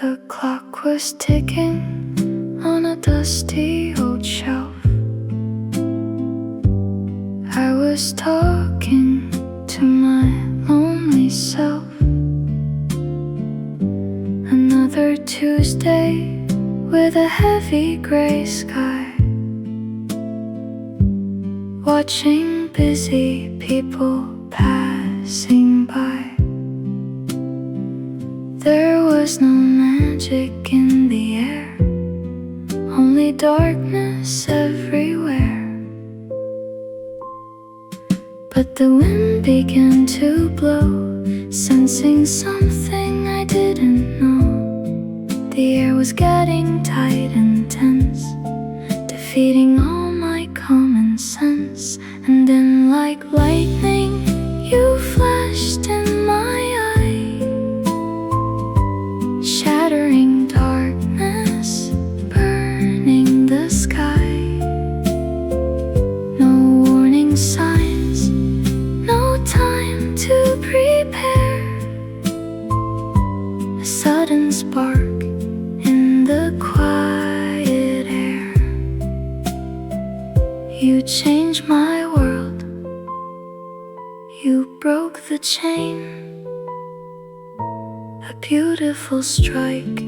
The clock was ticking on a dusty old shelf. I was talking to my lonely self. Another Tuesday with a heavy gray sky, watching busy people passing by. There was no magic in the air, only darkness everywhere. But the wind began to blow, sensing something I didn't know. The air was getting tight and tense, defeating all my common sense. And then like lightning, you flashed in my eye, shattering darkness, burning the sky. No warning signs, no time to prepare. A sudden spark in the quiet air. You changed my world, you broke the chain. A beautiful strike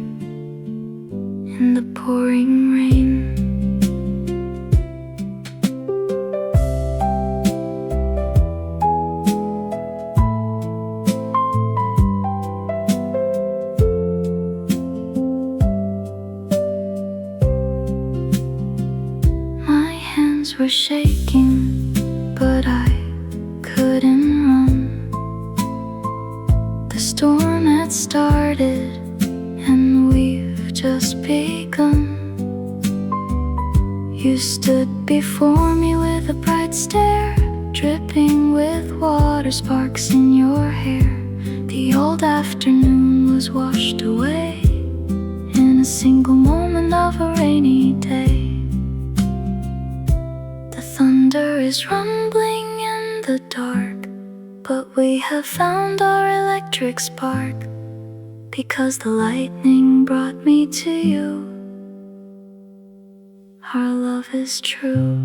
in the pouring rain. My hands were shaking, but I couldn't run. The storm had started, and we've just begun. You stood before me with a bright stare, dripping with water sparks in your hair. The old afternoon was washed away in a single moment of a rainy day. The thunder is rumbling in the dark, but we have found our electric spark, because the lightning brought me to you. Our love is true.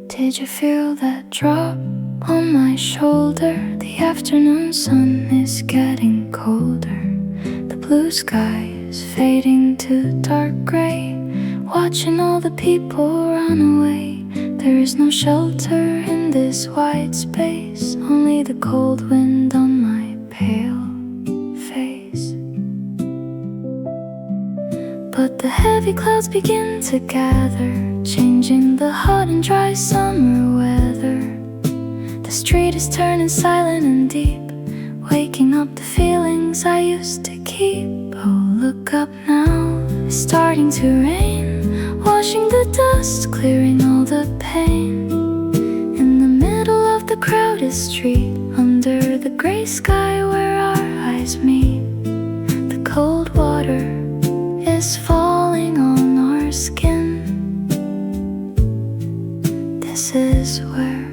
Did you feel that drop on my shoulder? The afternoon sun is getting colder. The blue sky is fading to dark gray, watching all the people run away. There is no shelter in this wide space, only the cold wind on my pale face. But the heavy clouds begin to gather, changing the hot and dry summer weather. The street is turning silent and deep, waking up the feelings I used to keep. Oh, look up now, it's starting to rain, washing the dust, clearing all the pain. In the middle of the crowded street, under the gray sky where our eyes meet, the cold water is falling on our skin. This is where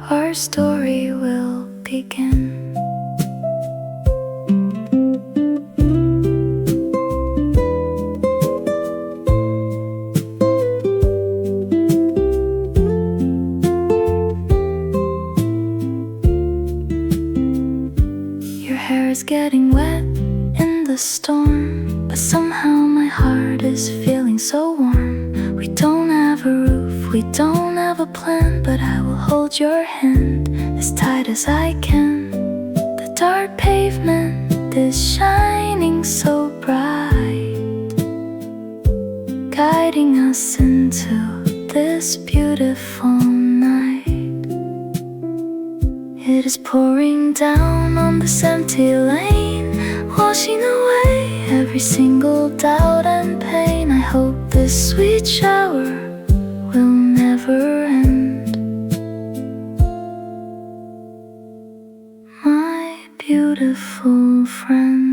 our story will begin. Your hair is getting wet in the storm, but somehow my heart is feeling so warm. We don't have a roof, we don't have a plan, but I will hold your hand as tight as I can. The dark pavement is shining so bright, guiding us into this beautiful night. It is pouring down on this empty lane, washing away every every single doubt and pain. I hope this sweet shower will never end. My beautiful friend.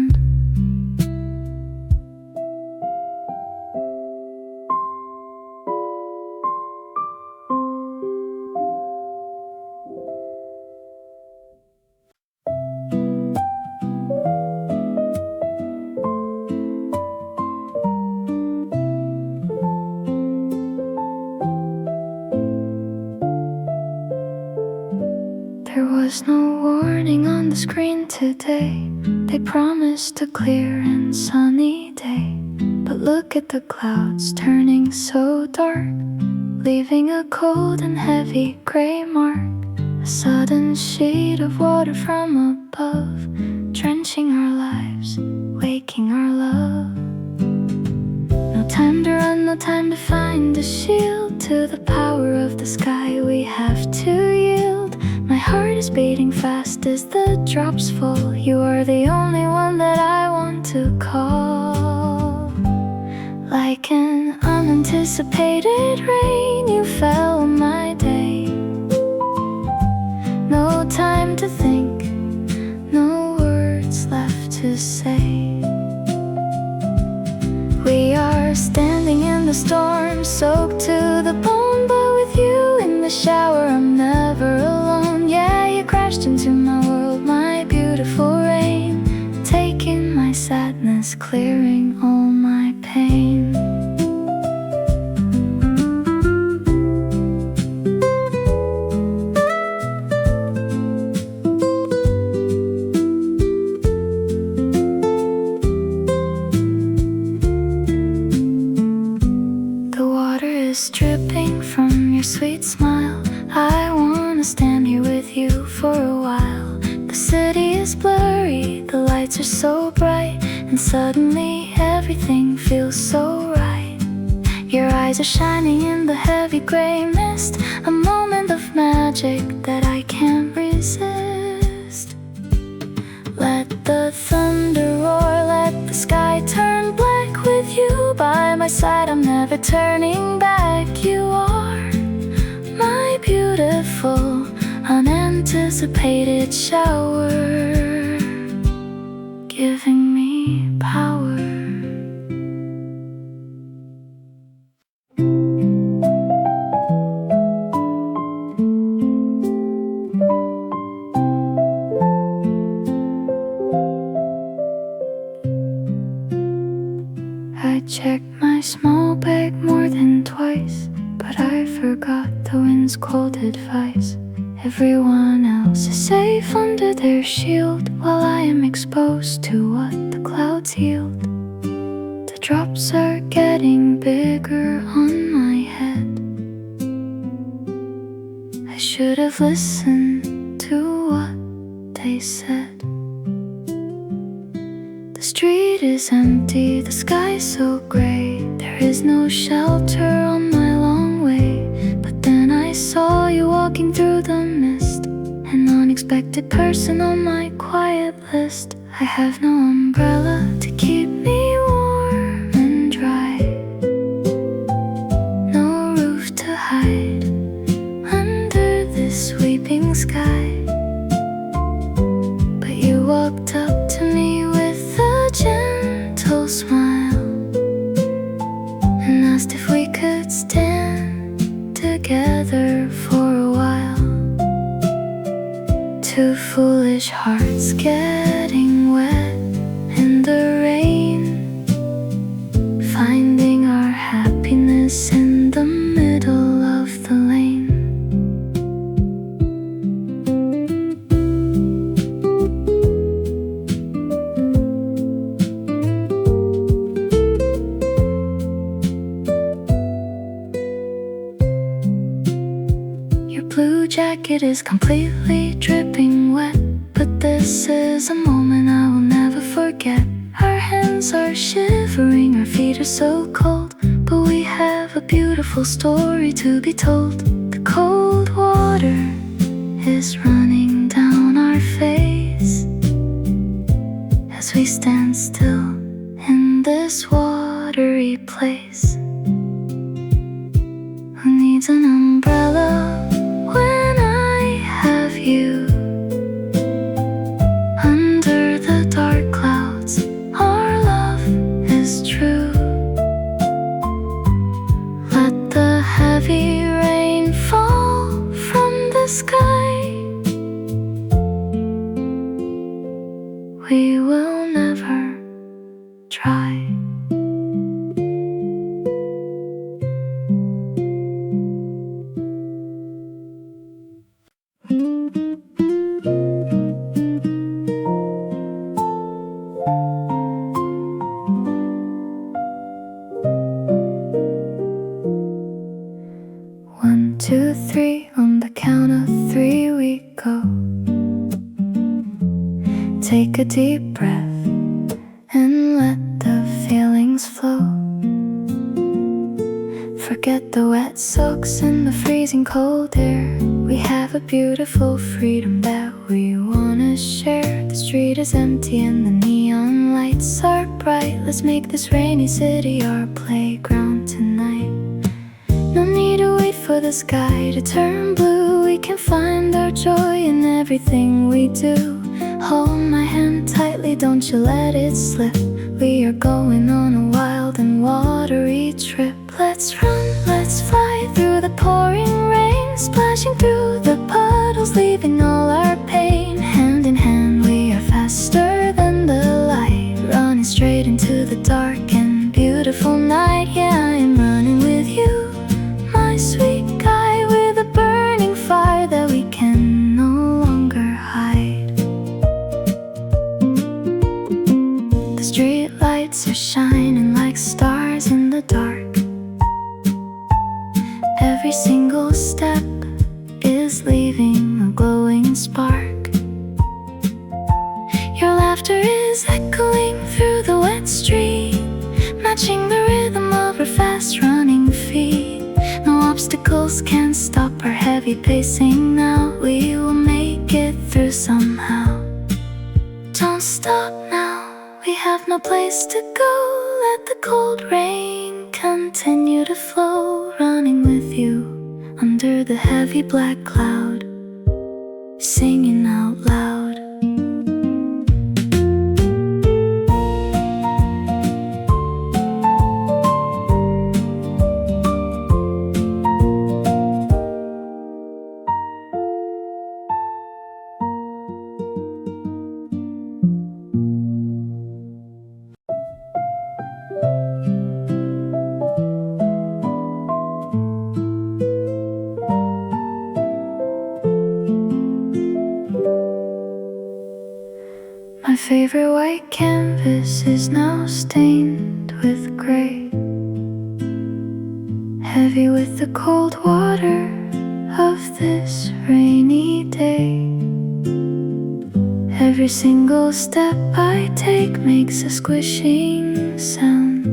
There was no warning on the screen today. They promised a clear and sunny day, but look at the clouds turning so dark, leaving a cold and heavy gray mark. A sudden sheet of water from above, drenching our lives, waking our love. No time to run, no time to find a shield. To the power of the sky we have to yield. My heart is beating fast as the drops fall. You are the only one that I want to call. Like an unanticipated rain, you fell on my day. No time to think, no words left to say. We are standing in the storm, soaked to the bone, but with you in the shower I'm never alone. Yeah, you crashed into my world, my beautiful rain, taking my sadness, clearing all my pain. The water is dripping from your sweet smile. I wanna stand here with you for a while. The city is blurry, the lights are so bright, and suddenly everything feels so right. Your eyes are shining in the heavy gray mist, a moment of magic that I can't resist. Let the thunder roar, let the sky turn black. With you by my side I'm never turning back. You are my beautiful, unanticipated shower, giving me power. I checked my small bag more than twice, but I forgot the wind's cold advice. Everyone else is safe under their shield, while I am exposed to what the clouds yield. The drops are getting bigger on my head. I should have listened to what they said. The street is empty, the sky so gray. There is no shelter on my long way. But then I saw you walking through the mist, an unexpected person on my quiet list. I have no umbrella to keep me warm and dry, no roof to hide under this sweeping sky. But you walked up to me with a gentle smile and asked if we could stand together for a while. Two foolish hearts getting wet in the rain, finding our happiness in the middle of the lane. Your blue jacket is completely dripping wet, but this is a moment I will never forget. Our hands are shivering, our feet are so cold, but we have a beautiful story to be told. The cold water is running down our face as we stand still in in this watery place? Who needs an umbrella when I have you? Under the dark clouds, our love is true. Let the heavy rain fall from the sky. We will never try. One, two, three, on the count of three we go. Take a deep breath and let the feelings flow. Forget the wet socks and the freezing cold air. We have a beautiful freedom that we wanna share. The street is empty and the neon lights are bright. Let's make this rainy city our playground tonight. No need to wait for the sky to turn blue. We can find our joy in everything we do. Hold my hand tightly, don't you let it slip. We are going on a wild and watery trip. Let's run, let's fly through the pouring rain, splashing through the puddles, leaving all our pain. Hand in hand we are faster than the light, running straight into the dark and beautiful night. Yeah, I am running with you, my sweet guy, with a burning fire that we can no longer hide. The street lights are shining like stars in the dark. Every single step is leaving a glowing spark. Your laughter is echoing through the wet street, matching the rhythm of our fast running feet. No obstacles can stop our heavy pacing now. We will make it through somehow. Don't stop now, we have no place to go. Let the cold rain continue to flow. Running with you under the heavy black cloud, singing out loud. My favorite white canvas is now stained with gray, heavy with the cold water of this rainy day. Every single step I take makes a squishing sound,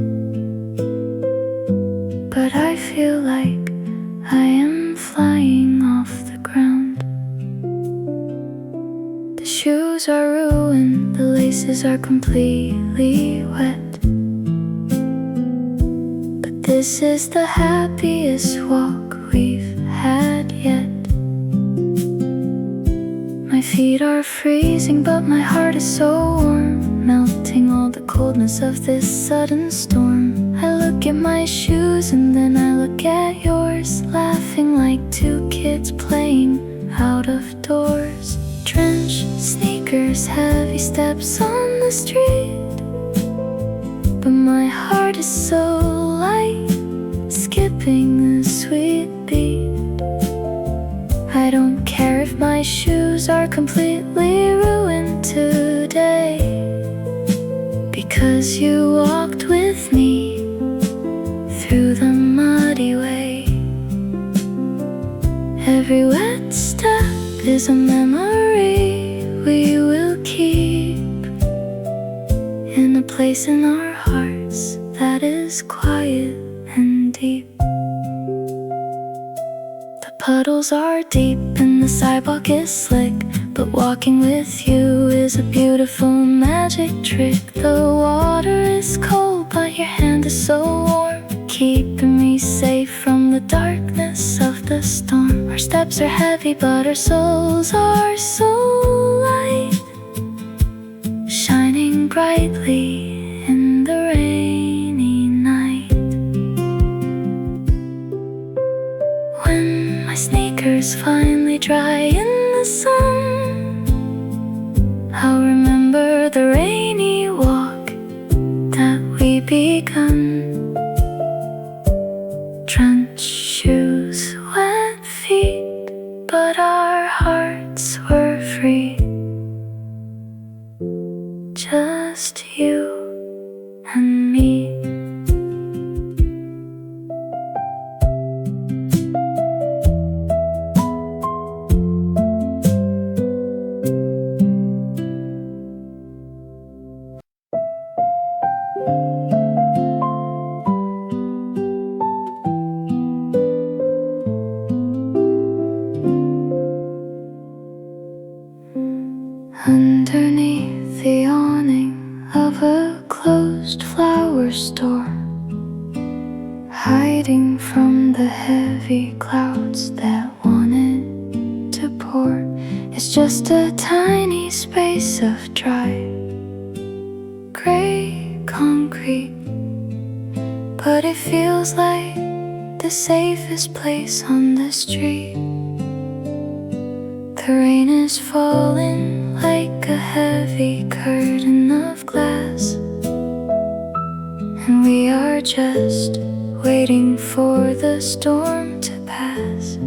but I feel like I am flying off the ground. The shoes are ruined, the laces are completely wet, but this is the happiest walk we've had yet. My feet are freezing, but my heart is so warm, melting all the coldness of this sudden storm. I look at my shoes and then I look at yours, laughing like two kids playing out of doors. Drenched sneakers, heavy steps on the street, but my heart is so light, skipping a sweet beat. I don't care if my shoes are completely ruined today, because you walked with me through the muddy way. Every wet step is a memory we will keep in a place in our hearts that is quiet and deep. The puddles are deep and the sidewalk is slick, but walking with you is a beautiful magic trick. The water is cold, is so warm, keeping me safe from the darkness of the storm. Our steps are heavy, but our souls are so light, shining brightly in the rainy night. When my sneakers finally dry in the sun, I'll remember the rainy walk that we begun. Drenched shoes, wet feet, but our hearts were free. Just you and me. Underneath the awning of a closed flower store, hiding from the heavy clouds that wanted to pour, it's just a tiny space of dry, gray concrete, but it feels like the safest place on the street. The rain is falling like a heavy curtain of glass, and we are just waiting for the storm to pass.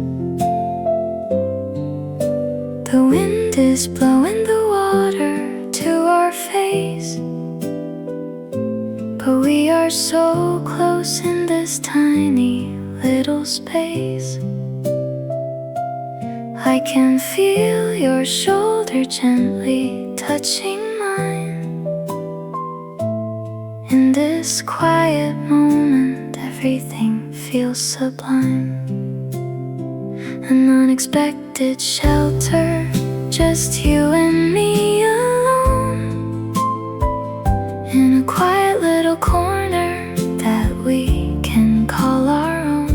The wind is blowing the water to our face, but we are so close in this tiny little space. I can feel your shoulder gently touching mine. In this quiet moment, everything feels sublime. An unexpected shelter, just you and me alone, in a quiet little corner that we can call our own.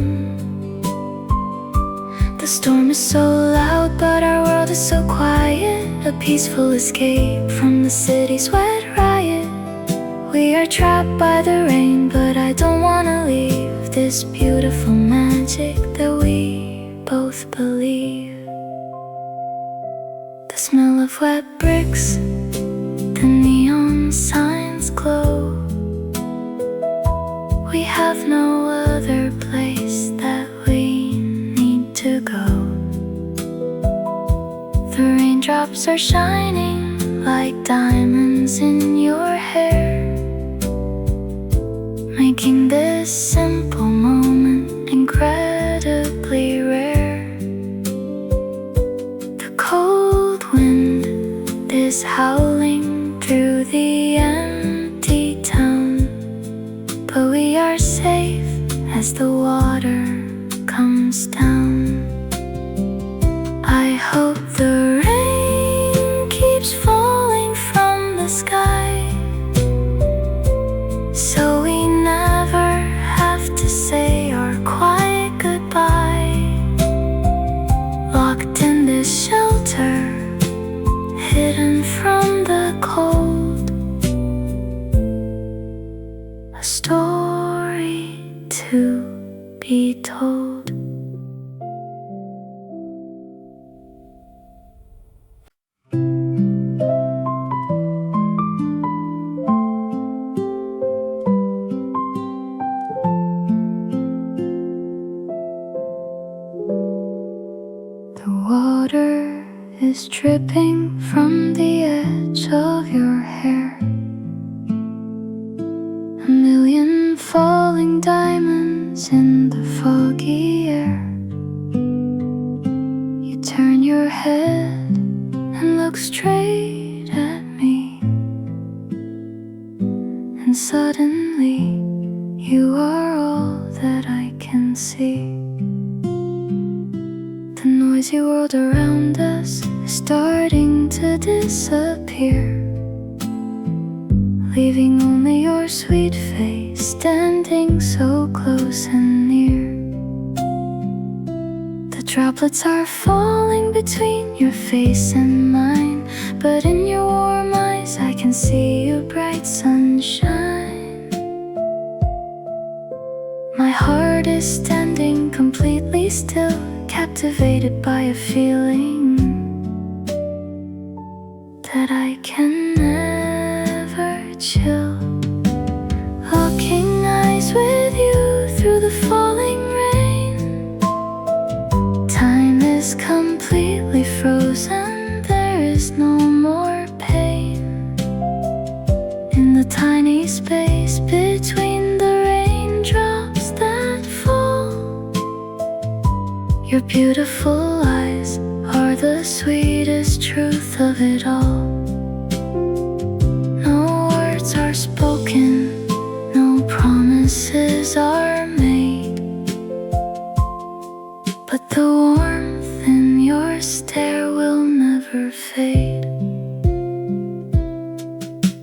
The storm is so loud, but our world is so quiet, a peaceful escape from the city's wet riot. We are trapped by the rain, but I don't wanna leave this beautiful magic that we both believe. The smell of wet bricks, the neon signs glow. We have no other place that we need to go. The raindrops are shining like diamonds in your hair, making this simple moment incredibly rare. The cold wind is howling through the empty town, but we are safe as the water comes down. I hope the rain keeps falling from the sky, so we never have to say our quiet goodbye. Locked in this shelter, hidden from the cold, a story to be told. The water is dripping from the edge of your hair, a million falling diamonds in the foggy air. You turn your head and look straight at me, and suddenly you are all that I can see. The noisy world around us is starting to disappear, leaving only your sweet face standing so close and near. The droplets are falling between your face and mine, but in your warm eyes I can see your bright sunshine. My heart is standing completely still, captivated by a feeling that I can never chill. Locking eyes with you through the falling rain. Time is completely frozen, there is no more pain. In the tiny space between the raindrops that fall, your beautiful eyes are the sweetest truth of it all. No words are spoken, no promises are made, but the warmth in your stare will never fade.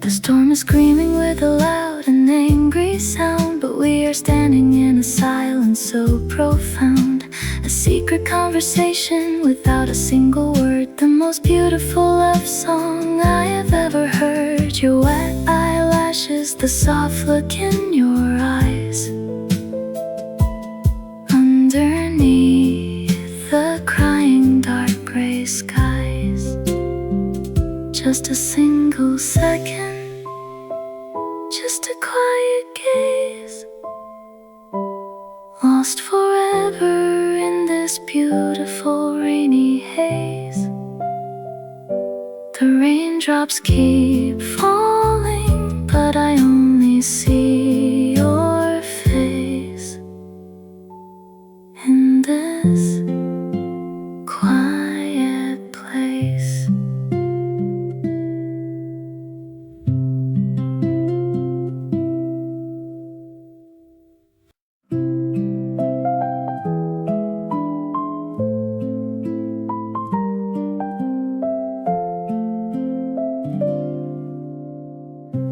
The storm is screaming with a loud and angry sound, but we are standing in a silence so profound. A secret conversation without a single word, the most beautiful love song I have ever heard. Your wet eyelashes, the soft look in your eyes, underneath the crying dark gray skies. Just a single second, just a quiet gaze, lost forever in this beautiful rainy haze. The raindrops keep falling, but I only see your face in this quiet place.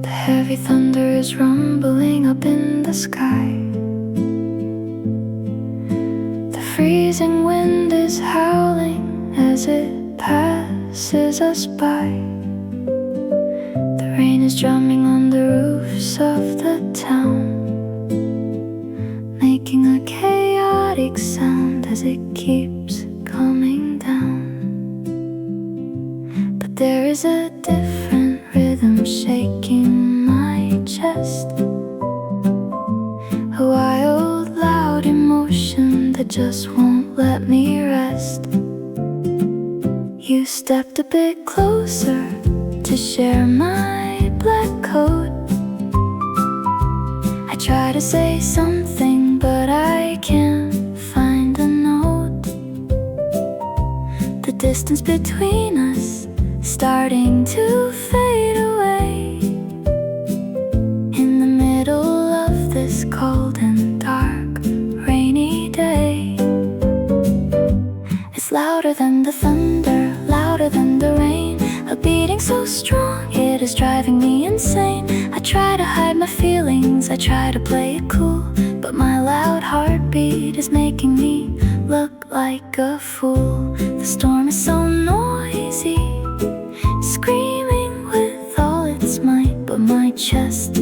Heavy thunder is rumbling up in the sky. The freezing wind is howling as it passes us by. The rain is drumming on the roofs of the town, making a chaotic sound as it keeps coming down. But there is a different rhythm shaking my chest, a wild, loud emotion that just won't let me rest. You stepped a bit closer to share my black coat. I try to say something, but I can't find a note. The distance between us starting to fade away. In the middle of this cold and dark, rainy day, it's louder than the thunder, louder than the rain, a beating so strong it is driving me insane. I try to hide my feelings, I try to play it cool, but my loud heartbeat is making me look like a fool. The storm is so noisy, screaming with all its might, but my chest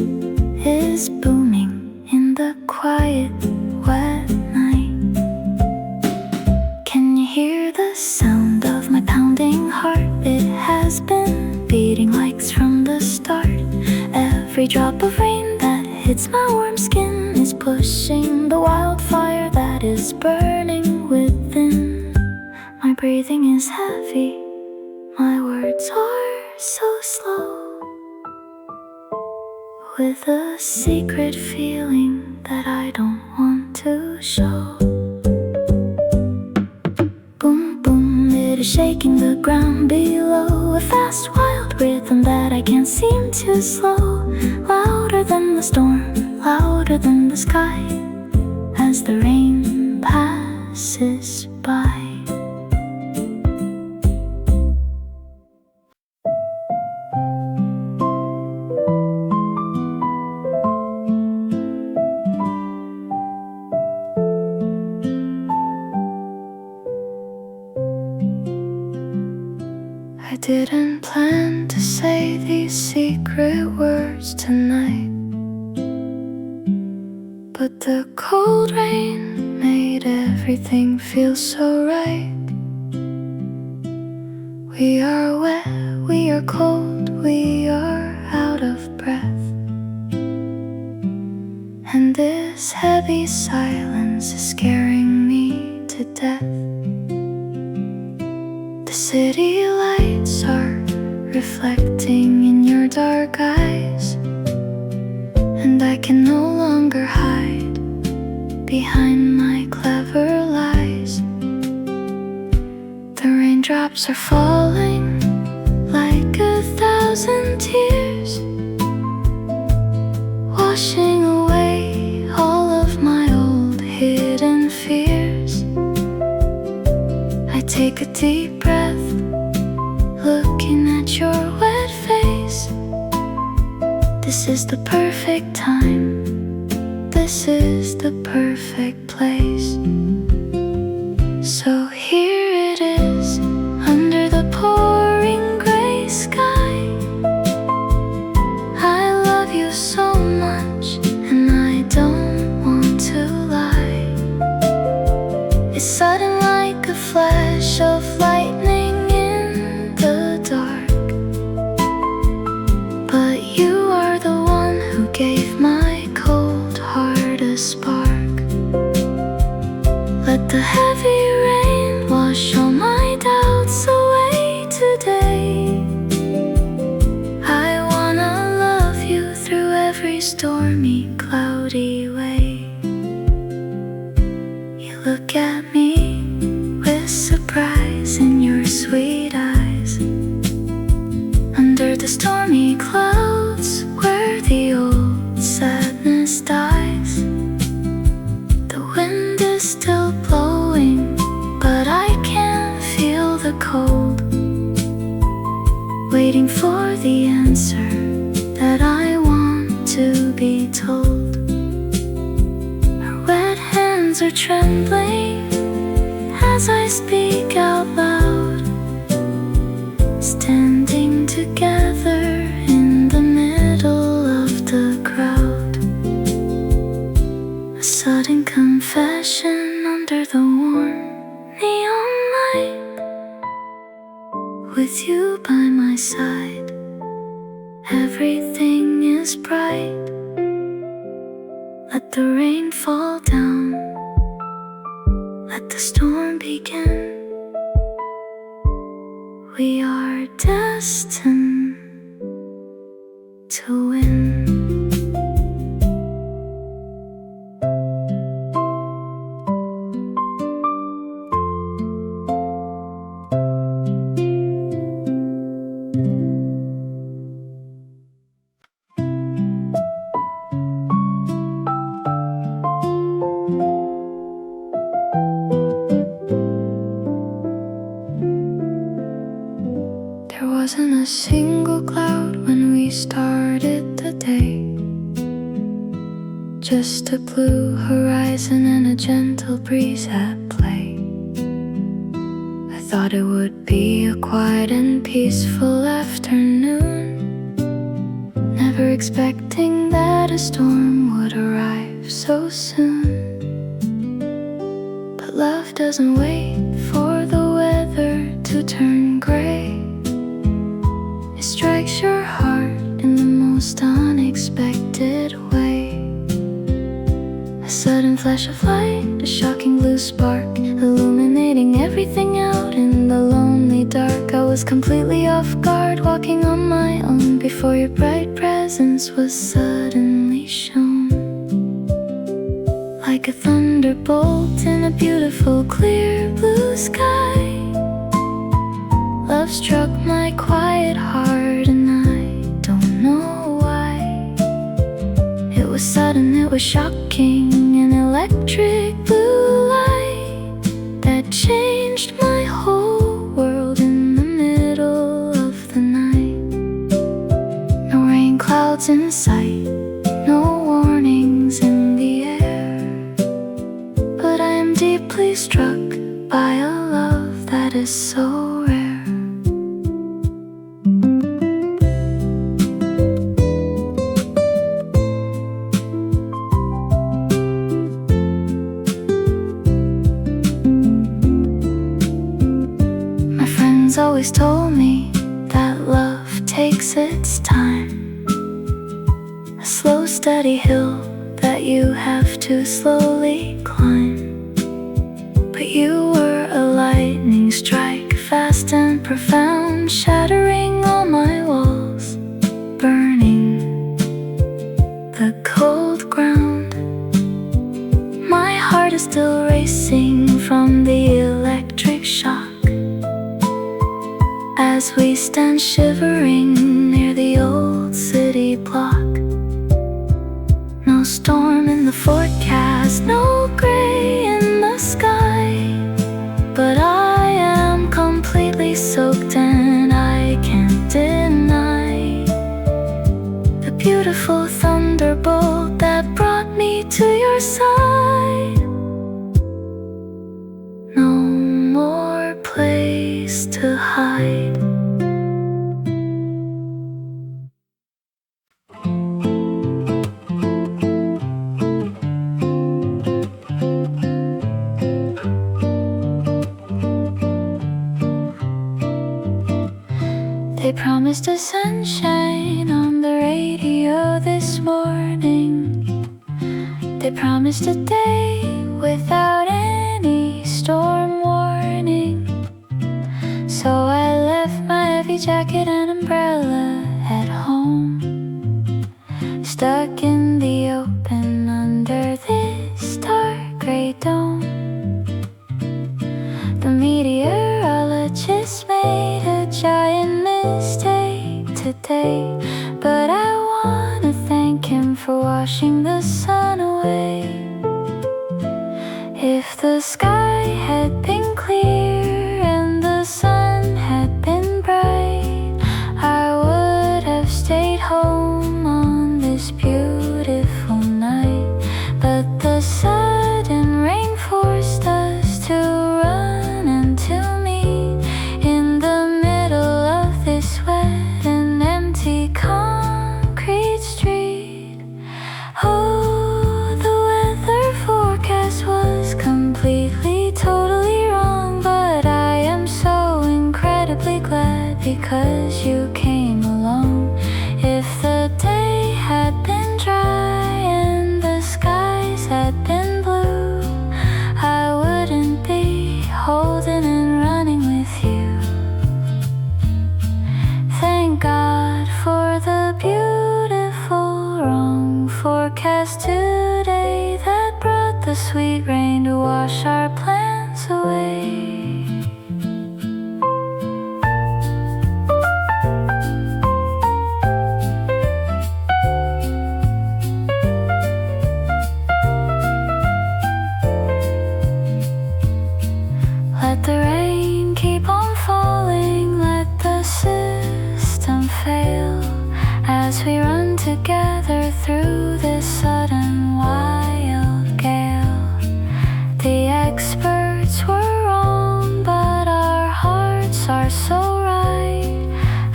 is booming in the quiet, wet night. Can you hear the sound of my pounding heart? It has been beating like from the start. Every drop of rain that hits my warm skin is pushing the wildfire that is burning within. My breathing is heavy, my words are so slow, with a secret feeling that I don't want to show. Boom, boom, it is shaking the ground below, a fast, wild rhythm that I can't seem to slow. Louder than the storm, louder than the sky, as the rain passes by. didn't plan to say these secret words tonight, but the cold rain made everything feel so right. We are wet, we are cold, we are out of breath, and this heavy silence is scaring me to death. The city lights are reflecting in your dark eyes, and I can no longer hide behind my clever lies. The raindrops are falling like 1,000 tears, washing away all of my old hidden fears. I take a deep breath, looking at your wet face. This is the perfect time, this is the perfect place. So here it is, under the pouring gray sky. I love you so much, and I don't want to lie. It's sudden like a flash of lightning in the dark, but you are the one who gave my cold heart a spark. Let the heavy rain wash all my doubts away today. I wanna love you through every stormy, cloudy way. You look at me with surprise in your sweet eyes. Under the stormy clouds where the old sadness dies, the wind is still blowing, but I can feel the cold, waiting for the answer that I want to be told. Her wet hands are trembling as I speak out loud, standing together in the middle of the crowd. A sudden confession under the warm neon light. With you by my side, everything is bright. Let the rain fall down, let the storm begin. We are destined to win. There wasn't a single cloud when we started the day, just a blue horizon and a gentle breeze at play. I thought it would be a quiet and peaceful afternoon, never expecting that a storm would arrive so soon. But love doesn't wait for the weather to turn gray. It strikes your heart in the most unexpected way. A sudden flash of light, a shocking blue spark, illuminating everything out in the lonely dark. I was completely off guard, walking on my own, before your bright presence was suddenly shown. Like a thunderbolt in a beautiful clear blue sky, love struck my quiet heart, and I don't know why. It was sudden, it was shocking, an electric blue light that changed my whole world in the middle of the night. No rain clouds in sight, no warnings in the air, but I am deeply struck by a love that is so rare. always told me that love takes its time, a slow steady hill that you have to slowly climb. But you were a lightning strike, fast and profound, shattering all my walls, burning the cold ground. My heart is still racing from the electric shock as we stand shivering near the old city block. No storm in the forecast, no gray in the sky, but I am completely soaked and I can't deny the beautiful thunderbolt that brought me to your side. No more place to hide. They promised us sunshine on the radio this morning. They promised a day without any storm warning. So I left my heavy jacket and umbrella at home, stuck in the open under this dark gray dome. The meteorologist made a giant mistake today, but I wanna thank him for washing the sun away. If the sky had been clear and the sun had been bright, I would have stayed home on this beautiful night. But the sudden rain forced us to run and to meet in the middle of this wet and empty concrete street. Oh, the weather forecast was completely, totally wrong, but I am so incredibly glad because you came along. If the day had been dry and the skies had been blue, I wouldn't be holding and running with you. Thank God for the beautiful wrong forecast today that brought the sweet rain to wash our plans away. Let the rain keep on falling, let the system fail as we run together through this sudden wild gale. The experts were wrong, but our hearts are so right,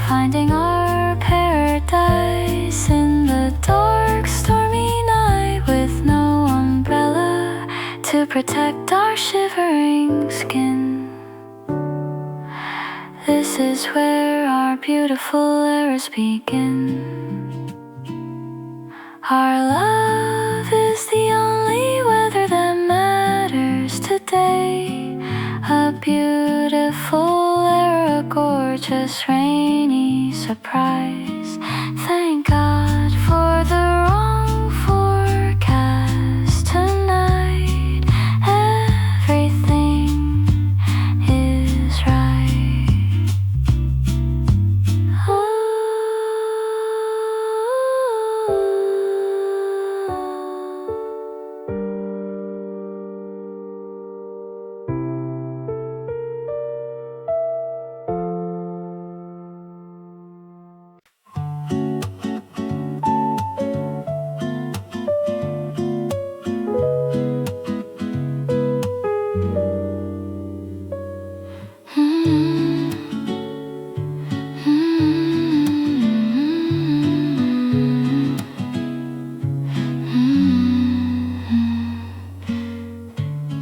finding our paradise in the dark, stormy night with no umbrella to protect our shivering skin. This is where our beautiful eras begin. Our love is the only weather that matters today. A beautiful era, a gorgeous rainy surprise. Thank God for the wrong forecast tonight. Everything is right.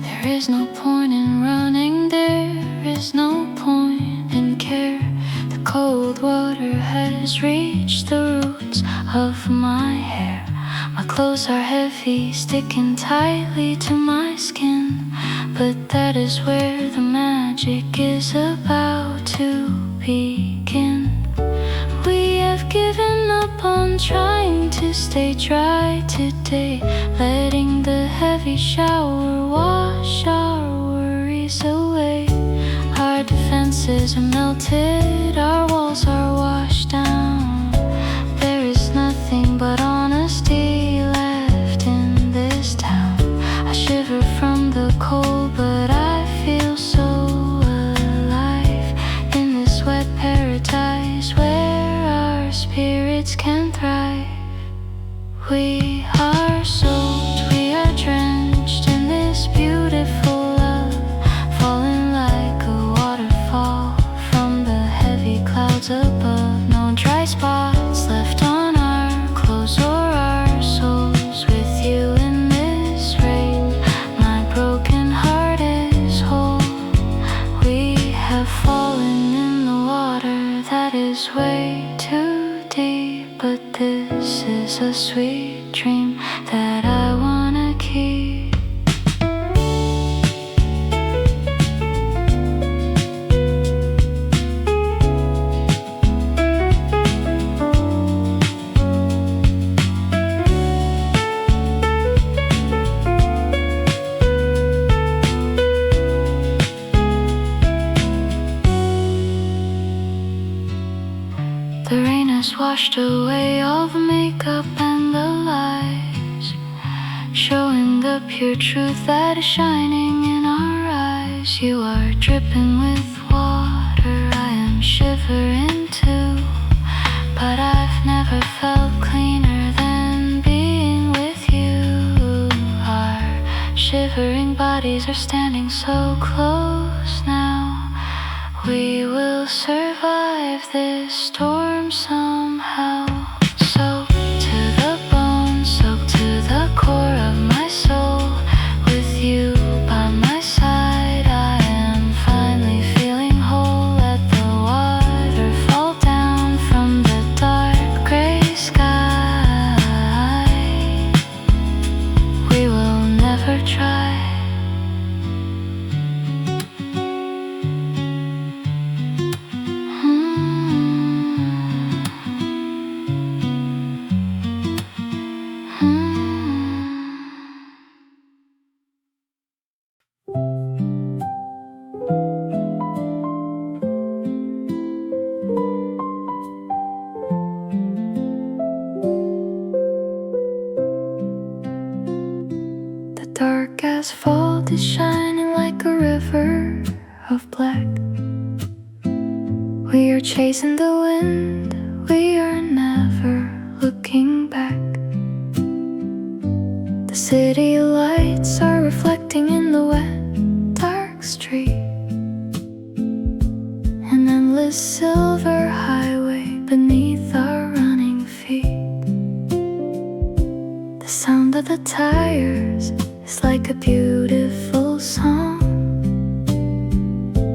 There is no point in running, there is no point in caring. clothes are heavy, sticking tightly to my skin. But that is where the magic is about to begin. We have given up on trying to stay dry today, letting the heavy shower wash our worries away. Our defenses are melted, our walls are washed down. There is nothing but honesty left in this town. I shiver from the cold, but I feel so alive in this wet paradise where our spirits can thrive. We are soaked, we are drenched in this beautiful love, falling like a waterfall from the heavy clouds above. No dry spots left on our clothes or our souls. With you in this rain, my broken heart is whole. We have fallen in the water that is way too deep, but this is a sweet dream that I wanna keep. The rain has washed away all the makeup and the lies, showing the pure truth that is shining in our eyes. You are dripping with water, I am shivering too, but I've never felt cleaner than being with you. Our shivering bodies are standing so close now. We will survive this storm somehow. Soaked to the bone, soaked to the core of my soul. With you by my side, I am finally feeling whole. Let the water fall down from the dark gray sky. We will never try. Dark asphalt is shining like a river of black. We are chasing the wind, we are never looking back. The city lights are reflecting in the wet, dark street. An endless silver highway beneath our running feet. The sound of the tires is like a beautiful song,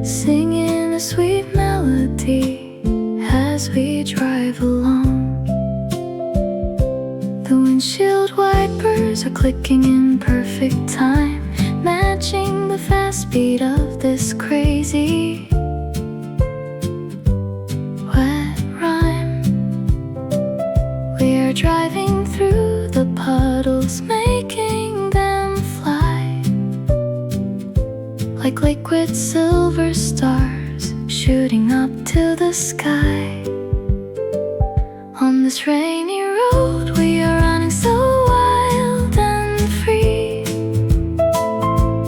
singing a sweet melody as we drive along. The windshield wipers are clicking in perfect time, matching the fast beat of this crazy wet rhyme. We are driving through the puddles, making them fly like liquid silver stars shooting up to the sky. On this rainy road we are running so wild and free,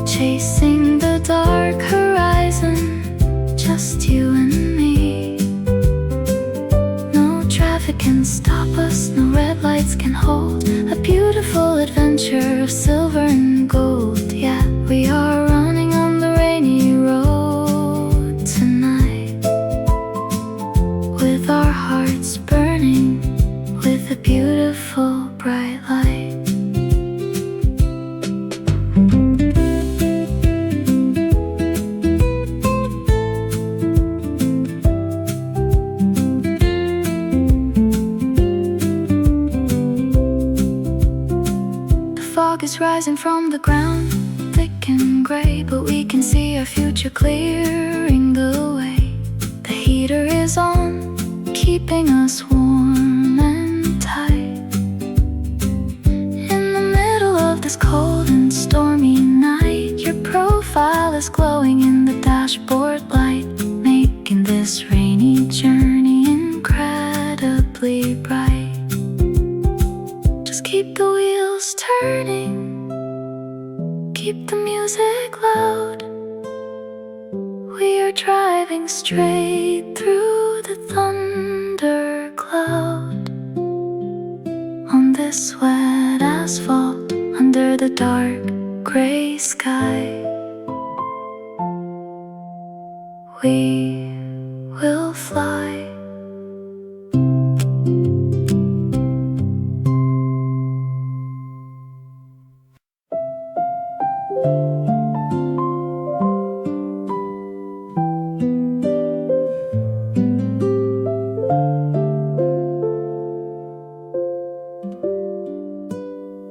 chasing the dark horizon, just you and me. No traffic can stop us, no red lights can hold a beautiful adventure of silver and gold. Yeah, we are running on the rainy road tonight, with our hearts burning with a beautiful bright light. fog is rising from the ground, thick and gray, but we can see our future clearing the way. The heater is on, keeping us warm and tight. In the middle of this cold and stormy night, your profile is glowing in the dashboard light, making this rainy journey incredibly bright. Just keep the wheels turning, keep the music loud. We are driving straight through the thundercloud. On this wet asphalt, under the dark gray sky, we will fly.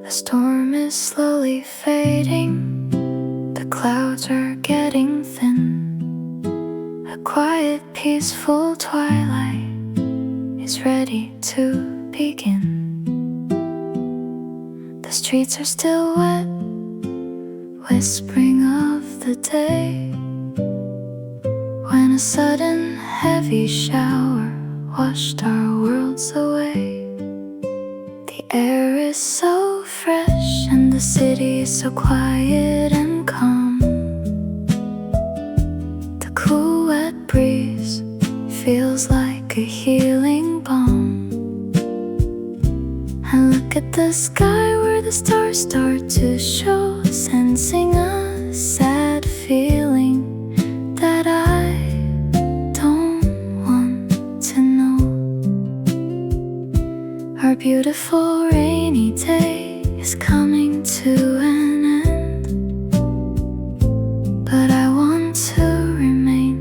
The storm is slowly fading, the clouds are getting thin. A quiet, peaceful twilight is ready to begin. The streets are still wet, whispering of the day, when a sudden heavy shower washed our worlds away. The air is so fresh and the city is so quiet and calm. The cool wet breeze feels like a healing balm. And look at the sky where the stars start to show, sensing a sad feeling that I don't want to know. Our beautiful rainy day is coming to an end, but I want to remain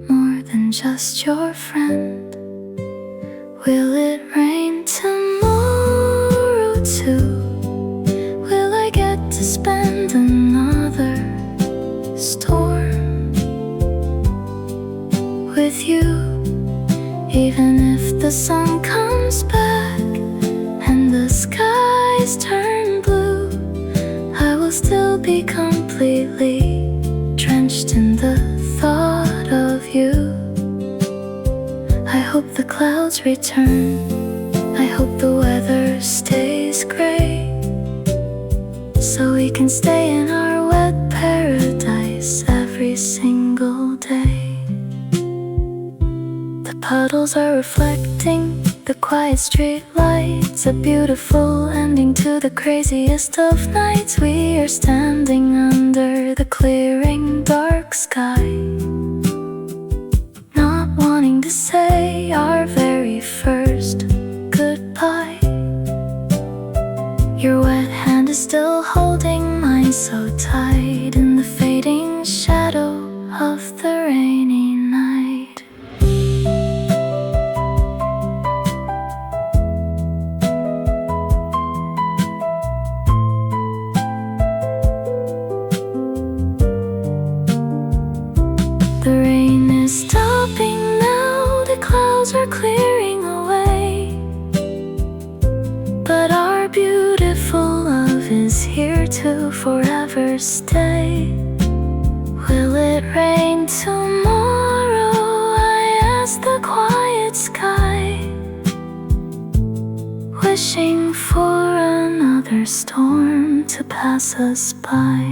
more than just your friend. Will it rain tomorrow too? Will I get to spend another storm with you? Even if the sun comes back and the skies turn blue, I will still be completely drenched in the thought of you. I hope the clouds return, I hope the weather stays gray, so we can stay in our wet paradise every single day. The puddles are reflecting the quiet street lights, a beautiful ending to the craziest of nights. We are standing under the clearing dark sky, not wanting to say our very first goodbye. Your wet hand is still holding mine so tight in the fading shadow of the rainy night. The rain is stopping now, the clouds are clearing away, but our beautiful love is here to forever stay. Will it rain tomorrow? I ask the quiet sky, wishing for another storm to pass us by.